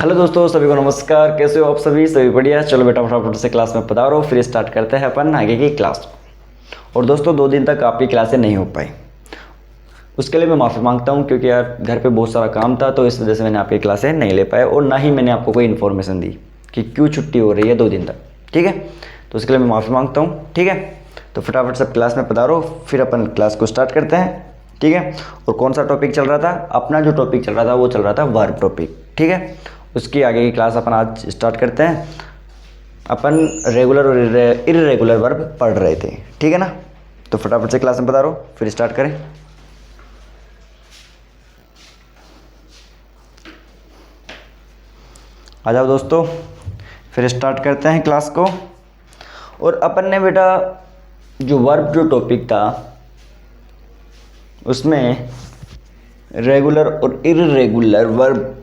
Hello दोस्तों, सभी को नमस्कार। कैसे हो आप सभी बढ़िया। चलो बेटा फटाफट से क्लास में पधारो, फिर स्टार्ट करते हैं अपन आगे की क्लास। और दोस्तों 2 दिन तक आपकी क्लासें नहीं हो पाई, उसके लिए मैं माफ़ी मांगता हूं, क्योंकि यार घर पे बहुत सारा काम था, तो इस वजह से मैंने आपकी क्लासें नहीं ले पाए और ना ही मैंने आपको कोई इन्फॉर्मेशन दी कि क्यों छुट्टी हो रही है 2 दिन तक। ठीक है, तो उसके लिए मैं माफ़ी मांगता हूँ। ठीक है, तो फटाफट से क्लास में पधारो, फिर अपन क्लास को स्टार्ट करते हैं। ठीक है, और कौन सा टॉपिक चल रहा था? अपना जो टॉपिक चल रहा था वो चल रहा था वर्ब टॉपिक। ठीक है, उसकी आगे की क्लास अपन आज स्टार्ट करते हैं। अपन रेगुलर और इरेगुलर वर्ब पढ़ रहे थे, ठीक है ना? तो फटाफट से क्लास में पधारो, फिर स्टार्ट करें। आ जाओ दोस्तों, फिर स्टार्ट करते हैं क्लास को। और अपन ने बेटा जो वर्ब जो टॉपिक था उसमें रेगुलर और इरेगुलर वर्ब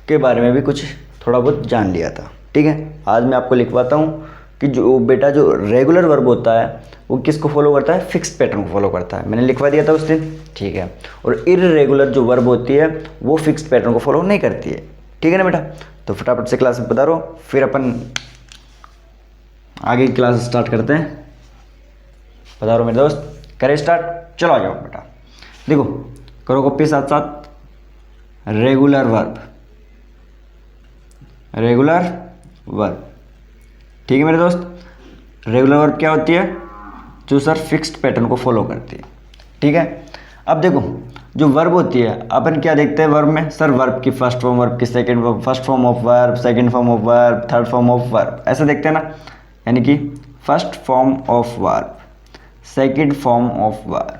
के बारे में भी कुछ थोड़ा बहुत जान लिया था। ठीक है, आज मैं आपको लिखवाता हूँ कि जो बेटा जो रेगुलर वर्ब होता है वो किसको फॉलो करता है? फिक्स पैटर्न को फॉलो करता है। मैंने लिखवा दिया था उस दिन। ठीक है, और इरेगुलर जो वर्ब होती है वो फिक्स पैटर्न को फॉलो नहीं करती है। ठीक है ना बेटा? तो फटाफट से क्लास में पधारो, फिर अपन आगे की क्लास स्टार्ट करते हैं। पधारो मेरे दोस्त, करें स्टार्ट। चलो आ जाओ बेटा, देखो करो कॉपी साथ साथ। Regular verb, regular verb. ठीक है मेरे दोस्त, रेगुलर वर्ब क्या होती है? जो सर फिक्स्ड पैटर्न को फॉलो करती है। ठीक है, अब देखो जो वर्ब होती है अपन क्या देखते हैं वर्ब में? सर वर्ब की फर्स्ट फॉर्म, वर्ब की second form, first form of verb, second form of verb, third form of verb, ऐसा देखते हैं ना। यानी कि first form of verb, second form of verb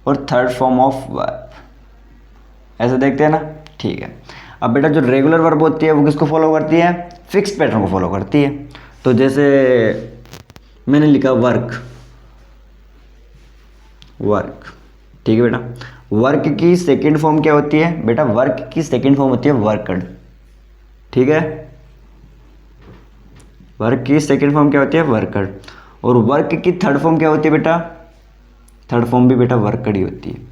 और थर्ड फॉर्म ऑफ वर्ब, ऐसे देखते हैं ना। ठीक है, अब बेटा जो रेगुलर वर्ब होती है वो किसको फॉलो करती है? फिक्स पैटर्न को फॉलो करती है। तो जैसे मैंने लिखा वर्क, वर्क। ठीक है बेटा, वर्क की सेकंड फॉर्म क्या होती है? बेटा वर्क की सेकंड फॉर्म होती है वर्कड। ठीक है, वर्क की सेकंड फॉर्म क्या होती है? वर्कड। और वर्क की थर्ड फॉर्म क्या होती है बेटा? थर्ड फॉर्म भी बेटा वर्कड ही होती है।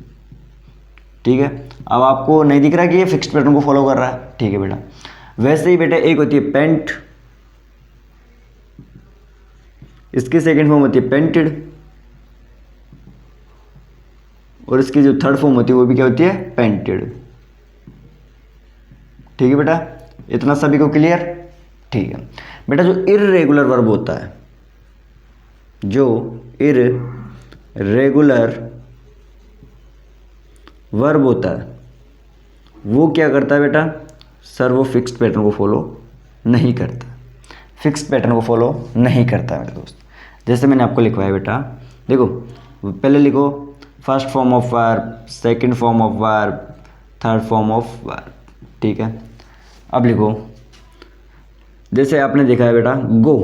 ठीक है, अब आपको नहीं दिख रहा कि ये फिक्स्ड पैटर्न को फॉलो कर रहा है? ठीक है बेटा, वैसे ही बेटा एक होती है पेंट, इसकी सेकंड फॉर्म होती है पेंटेड, और इसकी जो थर्ड फॉर्म होती है वो भी क्या होती है? पेंटेड। ठीक है बेटा, इतना सभी को क्लियर? ठीक है बेटा, जो इर्रेगुलर वर्ब होता है, जो इर्रेगुलर वर्ब होता है वो क्या करता है बेटा? सर वो फिक्स्ड पैटर्न को फॉलो नहीं करता, फिक्स्ड पैटर्न को फॉलो नहीं करता मेरे दोस्त। जैसे मैंने आपको लिखवाया बेटा, देखो पहले लिखो first form of verb, second form of verb, third form of verb. ठीक है, अब लिखो जैसे आपने देखा है बेटा गो,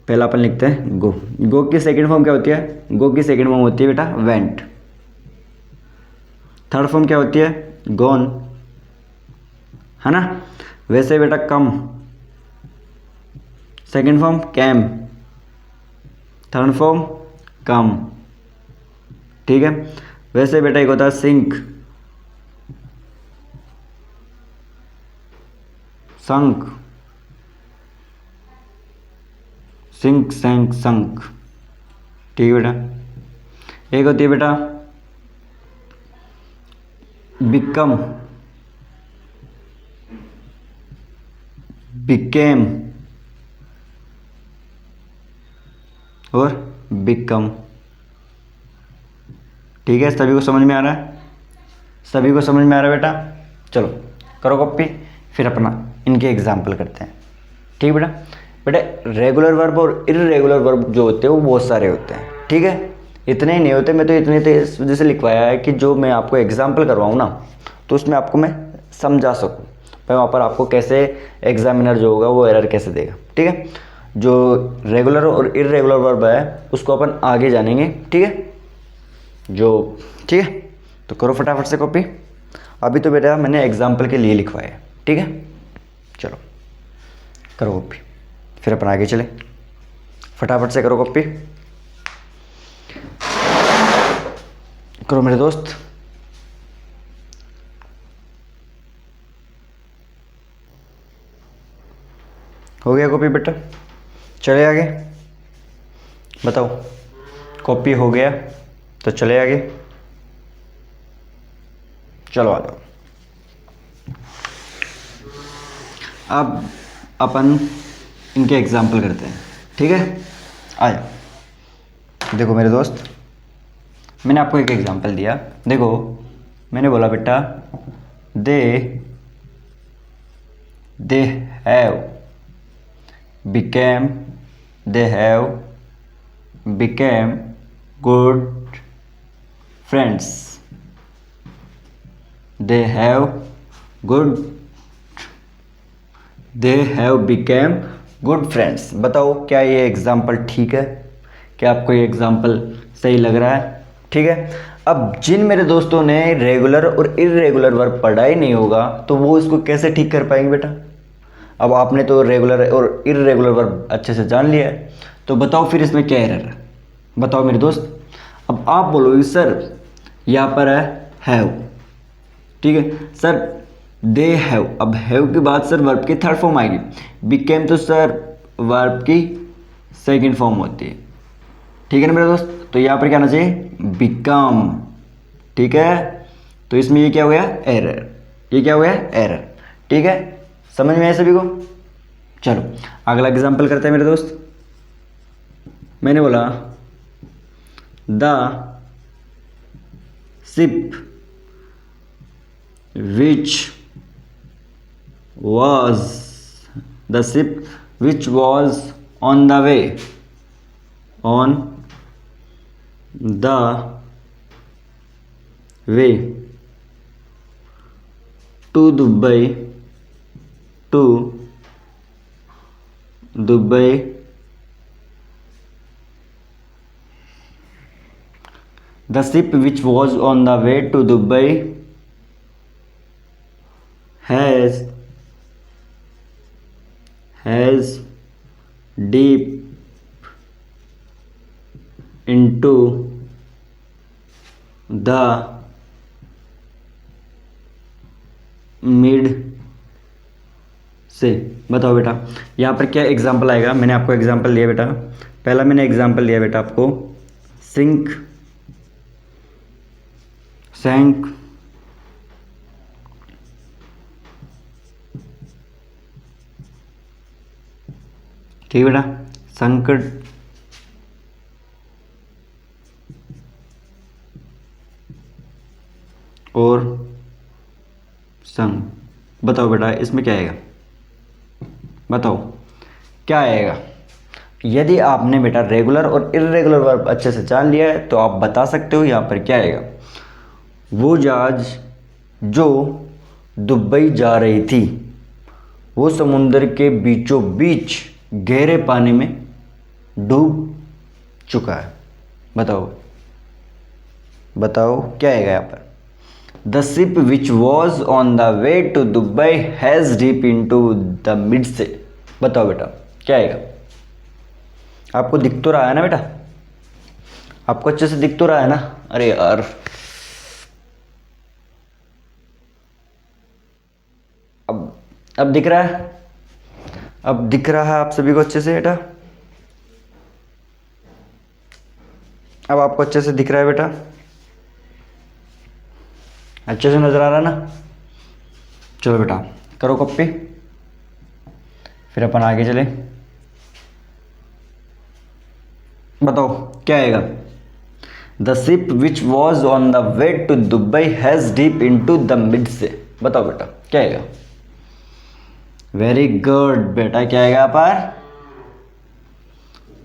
पहला अपन लिखते हैं गो। गो की सेकंड फॉर्म क्या होती है? गो की सेकंड फॉर्म होती है बेटा वेंट। थर्ड फॉर्म क्या होती है? गॉन, है ना? वैसे बेटा come, second form came, third form come. ठीक है, वैसे बेटा एक होता है सिंक, संक, सिंक, सैंक, संक। ठीक है बेटा, एक होती है बेटा बिकम, बिकेम और बिकम। ठीक है, सभी को समझ में आ रहा है? सभी को समझ में आ रहा है बेटा? चलो करो कॉपी, फिर अपना इनके एग्जाम्पल करते हैं। ठीक है बेटा, बेटा रेगुलर वर्ब और इरेगुलर वर्ब जो होते हैं वो बहुत सारे होते हैं। ठीक है, इतने ही नहीं होते, मैं तो इतने तो इस वजह से लिखवाया है कि जो मैं आपको एग्जाम्पल करवाऊँ ना तो उसमें आपको मैं समझा सकूँ, मैं वहाँ पर आपको कैसे एग्जामिनर जो होगा वो एरर कैसे देगा। ठीक है, जो रेगुलर और इरेगुलर वर्ब है उसको अपन आगे जानेंगे। ठीक है, जो ठीक है, तो करो फटाफट से कॉपी। अभी तो बेटा मैंने एग्जाम्पल के लिए लिखवाया है। ठीक है, चलो करो कॉपी, फिर अपन आगे चले। फटाफट से करो कॉपी, करो मेरे दोस्त। हो गया कॉपी बेटा? चले आगे, बताओ। कॉपी हो गया तो चले आगे, चलो आ जाओ। अब अपन इनके एग्जाम्पल करते हैं, ठीक है? आ जाओ। देखो मेरे दोस्त, मैंने आपको एक एग्जाम्पल दिया। देखो मैंने बोला बेटा they have became good friends. They have became good friends. बताओ क्या ये एग्जाम्पल ठीक है? क्या आपको ये एग्जाम्पल सही लग रहा है? ठीक है। अब जिन मेरे दोस्तों ने रेगुलर और इर्रेगुलर वर्ब पढ़ा ही नहीं होगा तो वो इसको कैसे ठीक कर पाएंगे बेटा? अब आपने तो रेगुलर और इर्रेगुलर वर्ब अच्छे से जान लिया है, तो बताओ फिर इसमें क्या एरर है? बताओ मेरे दोस्त। अब आप बोलोगे सर यहाँ पर है हैव, ठीक है सर, दे हैव। अब हैव के बाद सर वर्ब की थर्ड फॉर्म आएगी। बिकेम तो सर वर्ब की सेकंड फॉर्म होती है, ठीक है ना मेरे दोस्त? तो यहाँ पर क्या आना चाहिए? बिकम, ठीक है? तो इसमें ये क्या हो गया? एरर। ये क्या हो गया? एरर, ठीक है? समझ में आया सभी को? चलो अगला एग्जांपल करते हैं मेरे दोस्त। मैंने बोला the ship which was on the way to Dubai the ship which was on the way to Dubai has deep into the mid sea. बताओ बेटा यहाँ पर क्या एग्जाम्पल आएगा? मैंने आपको एग्जाम्पल दिया बेटा, पहला मैंने एग्जाम्पल दिया बेटा आपको सैंक, ठीक है बेटा, संकट, और संग। बताओ बेटा इसमें क्या आएगा? बताओ क्या आएगा? यदि आपने बेटा रेगुलर और इर्रेगुलर वर्ब अच्छे से जान लिया है तो आप बता सकते हो यहाँ पर क्या आएगा। वो जहाज जो दुबई जा रही थी वो समुद्र के बीचों बीच गहरे पानी में डूब चुका है। बताओ क्या आएगा यहाँ पर? The ship which was on the way to Dubai has deep into the mid sea। बताओ बेटा क्या आएगा? आपको दिख तो रहा है ना बेटा? आपको अच्छे से दिख तो रहा है ना? अरे यार अब दिख रहा है? अब दिख रहा है आप सभी को अच्छे से बेटा? अब आपको अच्छे से दिख रहा है बेटा? अच्छे से नजर आ रहा है ना? चलो बेटा करो कॉपी, फिर अपन आगे चले। बताओ क्या आएगा? The ship which was on the way to Dubai has deep into the mid sea. बताओ बेटा क्या आएगा? वेरी गुड बेटा, क्या आएगा यहाँ पर?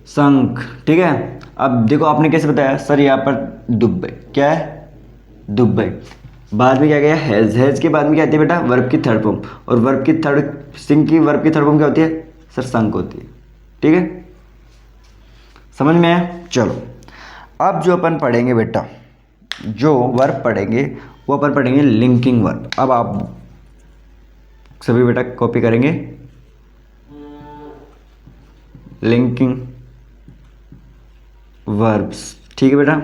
संक, ठीक है। अब देखो आपने कैसे बताया सर यहाँ पर दुबई, क्या है? दुबई। बाद में क्या गया? हैज के बाद में क्या आती है बेटा? वर्ब की थर्ड फॉर्म, और वर्ब की थर्ड सिंक की वर्ब की थर्ड फॉर्म क्या होती है? सर संक होती है, ठीक है? समझ में आया? चलो अब जो अपन पढ़ेंगे बेटा, जो वर्ब पढ़ेंगे वो अपन पढ़ेंगे लिंकिंग वर्ब। अब आप सभी बेटा कॉपी करेंगे लिंकिंग वर्ब्स, ठीक है बेटा?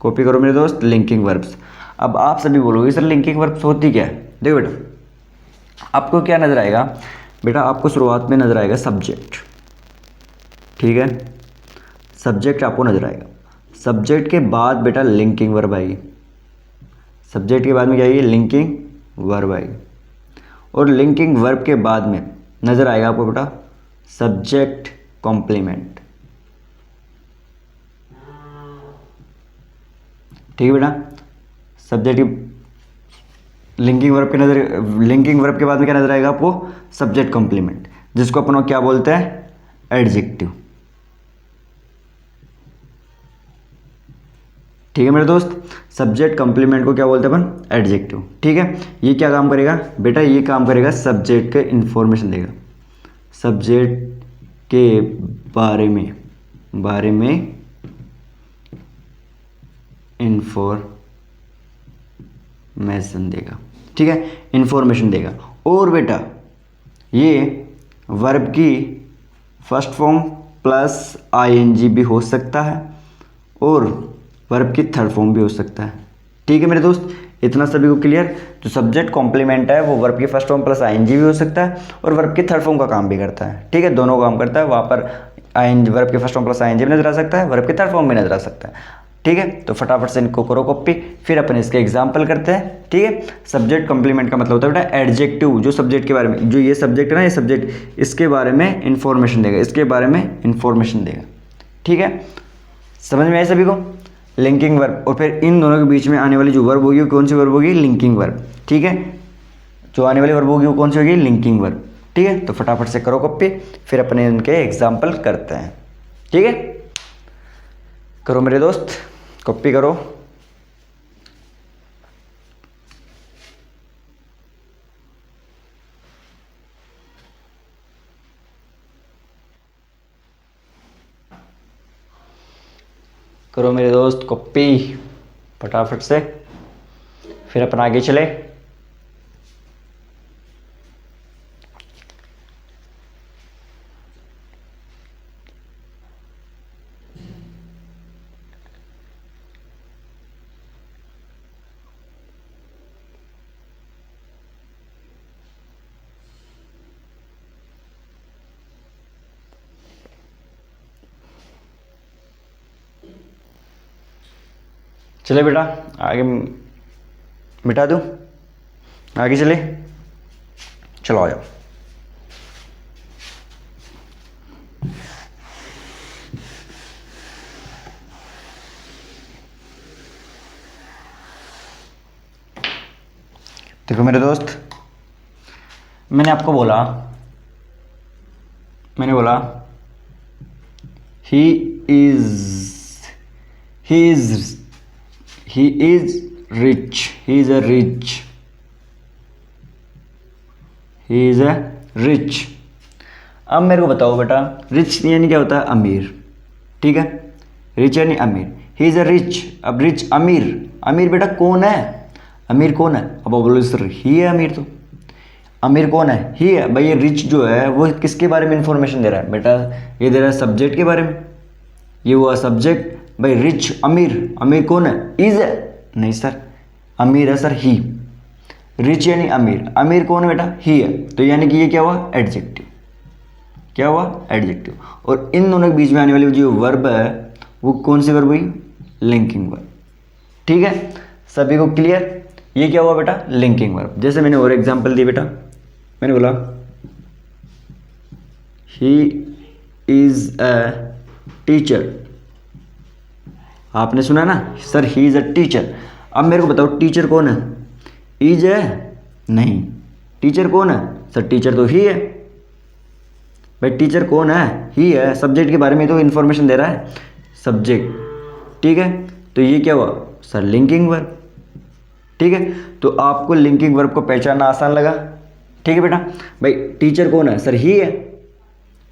कॉपी करो मेरे दोस्त लिंकिंग वर्ब्स। अब आप सभी बोलोगे सर लिंकिंग वर्ब्स होती क्या है? देखो बेटा आपको क्या नजर आएगा? बेटा आपको शुरुआत में नज़र आएगा सब्जेक्ट, ठीक है, सब्जेक्ट आपको नज़र आएगा। सब्जेक्ट के बाद बेटा लिंकिंग वर्ब आएगी, सब्जेक्ट के बाद में क्या आएगी, लिंकिंग वर्ब आएगी। और लिंकिंग वर्ब के बाद में नज़र आएगा आपको बेटा सब्जेक्ट कॉम्प्लीमेंट, ठीक है बेटा। सब्जेक्ट की लिंकिंग वर्ब के बाद में क्या नजर आएगा आपको, सब्जेक्ट कॉम्प्लीमेंट, जिसको अपन क्या बोलते हैं, एडजेक्टिव, ठीक है मेरे दोस्त। सब्जेक्ट कॉम्प्लीमेंट को क्या बोलते हैं अपन, एडजेक्टिव, ठीक है। ये क्या काम करेगा बेटा, ये काम करेगा सब्जेक्ट के इंफॉर्मेशन देगा, सब्जेक्ट के बारे में इंफॉर्मेशन देगा, ठीक है, इंफॉर्मेशन देगा। और बेटा ये वर्ब की फर्स्ट फॉर्म प्लस आईएनजी भी हो सकता है और वर्ब की थर्ड फॉर्म भी हो सकता है, ठीक है मेरे दोस्त। इतना सभी को क्लियर। जो सब्जेक्ट कॉम्प्लीमेंट है वो वर्ब की फर्स्ट फॉर्म प्लस आईएनजी भी हो सकता है और वर्ब की थर्ड फॉर्म का काम भी करता है, ठीक है, दोनों काम करता है। वहाँ पर आईएनजी, वर्ब की फर्स्ट फॉर्म प्लस आईएनजी भी नजर आ सकता है, वर्ब की थर्ड फॉर्म भी नजर आ सकता है, ठीक है। तो फटाफट से इनको करो कॉपी, फिर अपन इसके एग्जाम्पल करते हैं, ठीक है। सब्जेक्ट कॉम्प्लीमेंट का मतलब होता है बेटा एडजेक्टिव, जो सब्जेक्ट के बारे में, जो ये सब्जेक्ट है ना, ये सब्जेक्ट इसके बारे में इंफॉर्मेशन देगा, इसके बारे में इंफॉर्मेशन देगा, ठीक है। समझ में आए सभी को। लिंकिंग वर्ब, और फिर इन दोनों के बीच में आने वाली जो वर्ब होगी वो कौन सी वर्ब होगी, लिंकिंग वर्ब, ठीक है। जो आने वाली वर्ब होगी वो कौन सी होगी, लिंकिंग वर्ब, ठीक है। तो फटाफट से करो कॉपी, फिर अपने इनके एग्जाम्पल करते हैं, ठीक है। करो मेरे दोस्त, कॉपी करो। करो मेरे दोस्त कॉपी फटाफट से, फिर अपन आगे चले। चले बेटा आगे मिटा दूँ, आगे चले, चलो आ जाओ। देखो मेरे दोस्त, मैंने बोला he is rich, he is a rich. अब मेरे को बताओ बेटा, रिच यानी क्या होता है, अमीर, ठीक है, रिच यानी अमीर, ही इज अ रिच। अब रिच अमीर बेटा कौन है, अमीर कौन है, अब आप बोलो सर ही है अमीर, तो अमीर कौन है, ही है भाई। ये रिच जो है वो किसके बारे में इंफॉर्मेशन दे रहा है बेटा, ये दे रहा है सब्जेक्ट के बारे में, ये हुआ सब्जेक्ट भाई। रिच अमीर कौन है, इज है, नहीं सर अमीर है सर ही। रिच यानी अमीर कौन है बेटा, ही है, तो यानी कि ये क्या हुआ, एडजेक्टिव, क्या हुआ, एडजेक्टिव। और इन दोनों के बीच में आने वाली जो वर्ब है वो कौन सी वर्ब हुई, लिंकिंग वर्ब, ठीक है। सभी को क्लियर। ये क्या हुआ बेटा, लिंकिंग वर्ब। जैसे मैंने और एग्जांपल दी बेटा, मैंने बोला ही इज अ टीचर, आपने सुना ना sir he is a teacher. अब मेरे को बताओ टीचर कौन है, इज है, नहीं, टीचर कौन है सर, टीचर तो ही है भाई। टीचर कौन है, ही है, सब्जेक्ट के बारे में तो इन्फॉर्मेशन दे रहा है, सब्जेक्ट, ठीक है। तो ये क्या हुआ सर, लिंकिंग वर्ब, ठीक है। तो आपको लिंकिंग वर्ब को पहचानना आसान लगा, ठीक है बेटा। भाई टीचर कौन है सर, ही है,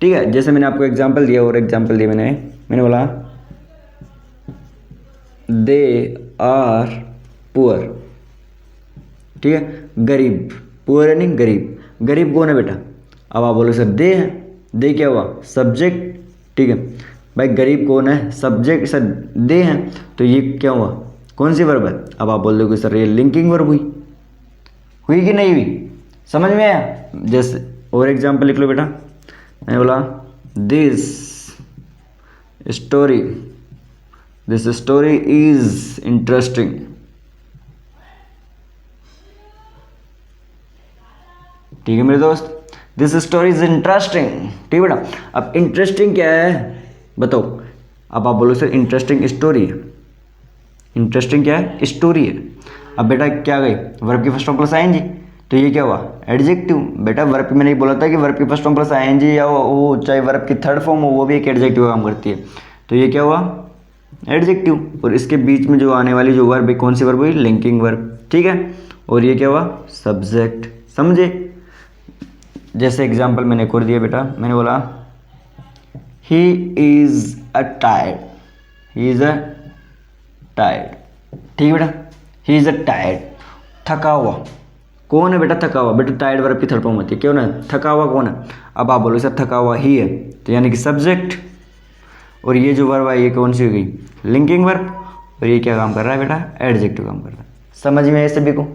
ठीक है। जैसे मैंने आपको एग्जांपल दिया, और एग्जांपल दिया मैंने बोला दे आर पुअर, ठीक है, गरीब, पुअर यानी गरीब कौन है बेटा, अब आप बोलो सर दे है, दे क्या हुआ, सब्जेक्ट, ठीक है। भाई गरीब कौन है, सब्जेक्ट, सर दे है, तो ये क्या हुआ, कौन सी वर्ब है, अब आप बोल दोगे सर ये लिंकिंग वर्ब हुई कि नहीं हुई, समझ में आया। जैसे और एग्जाम्पल लिख लो बेटा। मैंने बोला दिस स्टोरी इज इंटरेस्टिंग। ठीक है मेरे दोस्त, दिस स्टोरी इज इंटरेस्टिंग। ठीक है बेटा, अब इंटरेस्टिंग क्या है बताओ। अब आप बोलो सर इंटरेस्टिंग स्टोरी है। इंटरेस्टिंग क्या है? स्टोरी है। अब बेटा क्या गई, वर्ब की फर्स्ट फॉर्म प्लस आईएनजी, तो ये क्या हुआ? एडजेक्टिव। बेटा वर्ब मैंने बोला था कि वर्ब की फर्स्ट फॉर्म प्लस आईएनजी या वो चाहे वर्ब की थर्ड फॉर्म हो वो भी एक एडजेक्टिव काम करती है। तो ये क्या हुआ? एडजेक्टिव। और इसके बीच में जो आने वाली जो वर्ब है कौन सी वर्ब हुई? Linking verb. ठीक है, और ये क्या हुआ? सब्जेक्ट। समझे? जैसे एग्जाम्पल मैंने एक और दिया बेटा, मैंने बोला he is a tired. He is a tired. ठीक है बेटा, ही इज अ टायर्ड, थका हुआ। कौन है बेटा थका हुआ? बेटा टायर्ड वर्ब की थर्ड फॉर्म होती है, क्यों ना? थका हुआ कौन है? अब आप बोलो सर थका हुआ ही है, तो यानी कि सब्जेक्ट। और ये जो वर्ब है ये कौन सी हो गई? Linking verb. और ये क्या काम कर रहा है बेटा? एडजेक्टिव काम कर रहा है। समझ में है सभी को?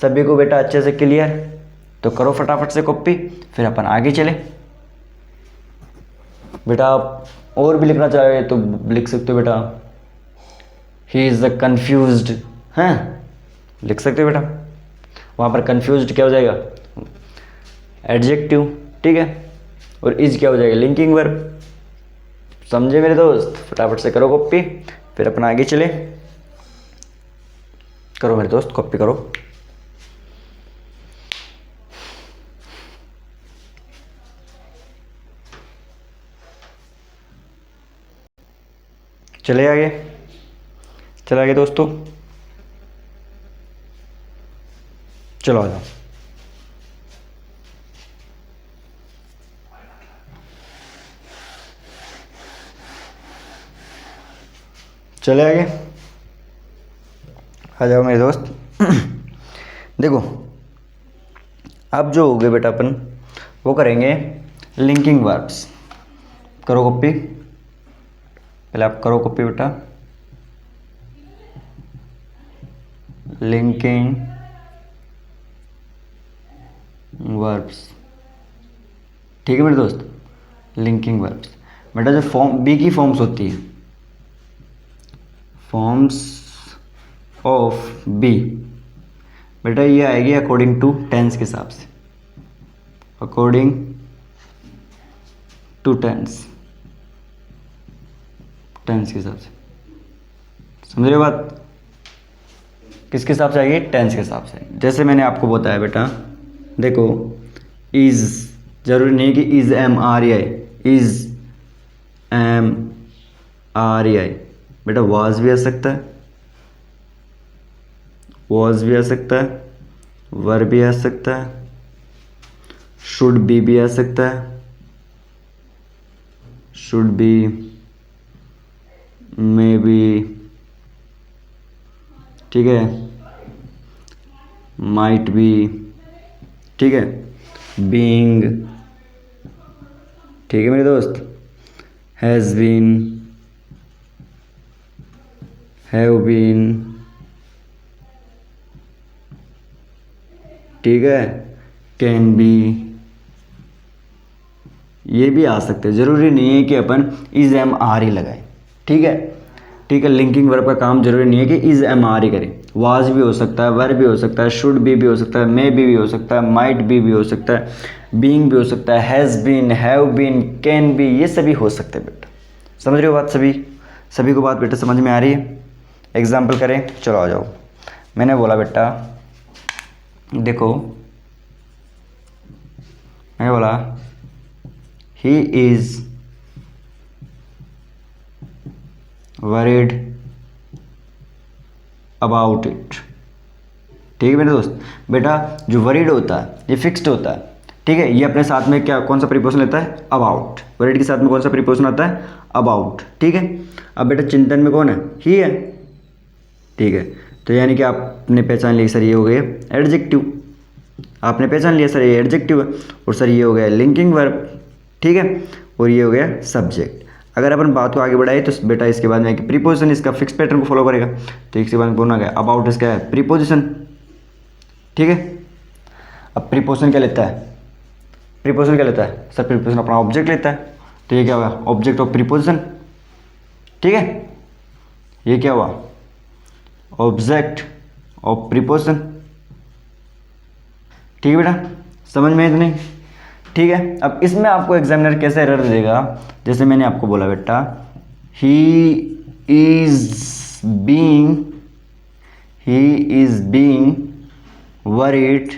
सभी को बेटा अच्छे से क्लियर? तो करो फटाफट से कॉपी, फिर अपन आगे चले। बेटा आप और भी लिखना चाहे तो लिख सकते हो बेटा, ही इज अ कन्फ्यूज्ड है, लिख सकते हो बेटा। वहाँ पर कन्फ्यूज्ड क्या हो जाएगा? एडजेक्टिव। ठीक है, और इज क्या हो जाएगा? Linking verb. समझे मेरे दोस्त? फटाफट से करो कॉपी, फिर अपन आगे चले। करो मेरे दोस्त कॉपी करो। चले आगे, चले आगे दोस्तों, चलो आ जाओ। चले आगे, आ जाओ मेरे दोस्त। देखो अब जो हो गए बेटा अपन वो करेंगे लिंकिंग वर्ब्स। करो कॉपी, पहले आप करो कॉपी बेटा। Linking verbs. ठीक है मेरे दोस्त, लिंकिंग वर्ब्स। बेटा जो फॉर्म बी की फॉर्म्स होती है, फॉर्म्स ऑफ बी, बेटा ये आएगी अकॉर्डिंग टू टेंस के हिसाब से। अकॉर्डिंग टू टेंस, टेंस के हिसाब से। समझ रहे हो बात? किसके हिसाब से आएगी? टेंस के हिसाब से। जैसे मैंने आपको बताया बेटा, देखो इज जरूरी नहीं कि इज एम आर ई आई, इज एम आर ई आई। बेटा वाज भी आ सकता है, वॉज भी आ सकता है, वर भी आ सकता है, शुड बी भी आ सकता है, शुड बी, मे बी, ठीक है, माइट बी, ठीक है, बीइंग, ठीक है मेरे दोस्त, हैज़ बीन, हैव बीन, ठीक है, कैन बी, ये भी आ सकते हैं। जरूरी नहीं है कि अपन इज एम आर ही लगाए। ठीक है, ठीक है, लिंकिंग वर्ब का काम जरूरी नहीं है कि इज एम आर ही करें। वाज भी हो सकता है, वर भी हो सकता है, शुड भी हो सकता है, मे भी हो सकता है, माइट भी हो सकता है, बीइंग भी हो सकता है, has been, have been, can be, ये सभी हो सकते हैं बेटा। समझ रहे हो बात? सभी को बात बेटा समझ में आ रही है? एग्जाम्पल करें, चलो आ जाओ। मैंने बोला बेटा देखो, मैंने बोला he is worried about it. ठीक है मेरे दोस्त, बेटा जो वरीड होता है ये फिक्स्ड होता है। ठीक है, ये अपने साथ में क्या कौन सा प्रीपोजिशन लेता है? अबाउट। वरीड के साथ में कौन सा प्रीपोजिशन आता है? अबाउट। ठीक है, अब बेटा चिंतन में कौन है? ही है। ठीक है, तो यानी कि आपने पहचान लिया सर ये हो गया एडजेक्टिव। आपने पहचान लिया सर ये एडजेक्टिव है, और सर ये हो गया लिंकिंग वर्ब। ठीक है, और ये हो गया सब्जेक्ट। अगर अपन बात को आगे बढ़ाए तो बेटा इसके बाद में प्रीपोजिशन इसका फिक्स पैटर्न को फॉलो करेगा। तो इसके बाद में बोलना गया अबाउट इसका है प्रीपोजिशन। ठीक है, अब प्रीपोजिशन क्या लेता है? प्रीपोजिशन क्या लेता है सर? प्रीपोजिशन अपना ऑब्जेक्ट लेता है, तो ये क्या हुआ? Object of preposition. ठीक है, ये क्या हुआ? Object of preposition. ठीक है बेटा, समझ में है कि नहीं? ठीक है, अब इसमें आपको एग्जामिनर कैसे एरर देगा, जैसे मैंने आपको बोला बेटा, he is being worried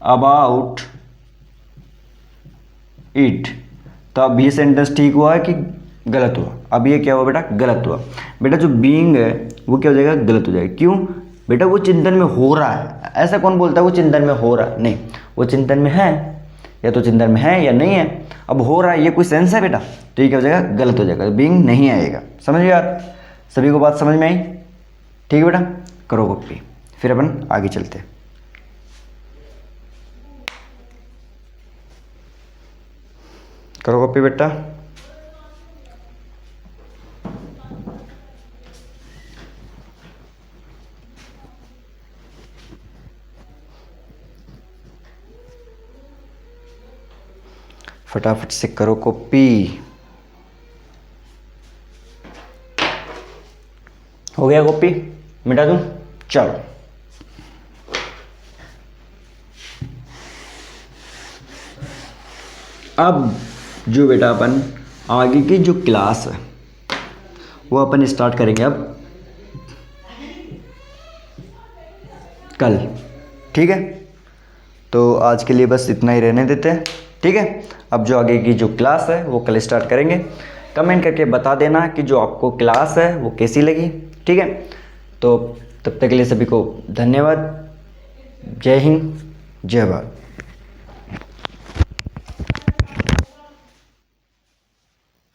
about it. तो अब ये सेंटेंस ठीक हुआ है कि गलत हुआ? अब ये क्या हुआ बेटा? गलत हुआ। बेटा जो बीइंग है वो क्या हो जाएगा? गलत हो जाएगा। क्यों बेटा? वो चिंतन में हो रहा है। ऐसा कौन बोलता है वो चिंतन में हो रहा है? नहीं, वो चिंतन में है, या तो चिंतन में है या नहीं है। अब हो रहा है, ये कोई सेंस है बेटा? तो ये क्या हो जाएगा? गलत हो जाएगा, बीइंग नहीं आएगा। समझ गए यार? सभी को बात समझ में आई? ठीक है बेटा, करो कॉपी, फिर अपन आगे चलते हैं। करो कॉपी बेटा। फटाफट से करो कॉपी। हो गया कॉपी? मिटा दूं? चलो, अब जो बेटा अपन आगे की जो क्लास है वो अपन स्टार्ट करेंगे अब कल। ठीक है, तो आज के लिए बस इतना ही रहने देते हैं। ठीक है, अब जो आगे की जो क्लास है वो कल स्टार्ट करेंगे। कमेंट करके बता देना कि जो आपको क्लास है वो कैसी लगी। ठीक है, तो तब तक के लिए सभी को धन्यवाद। जय हिंद, जय भारत।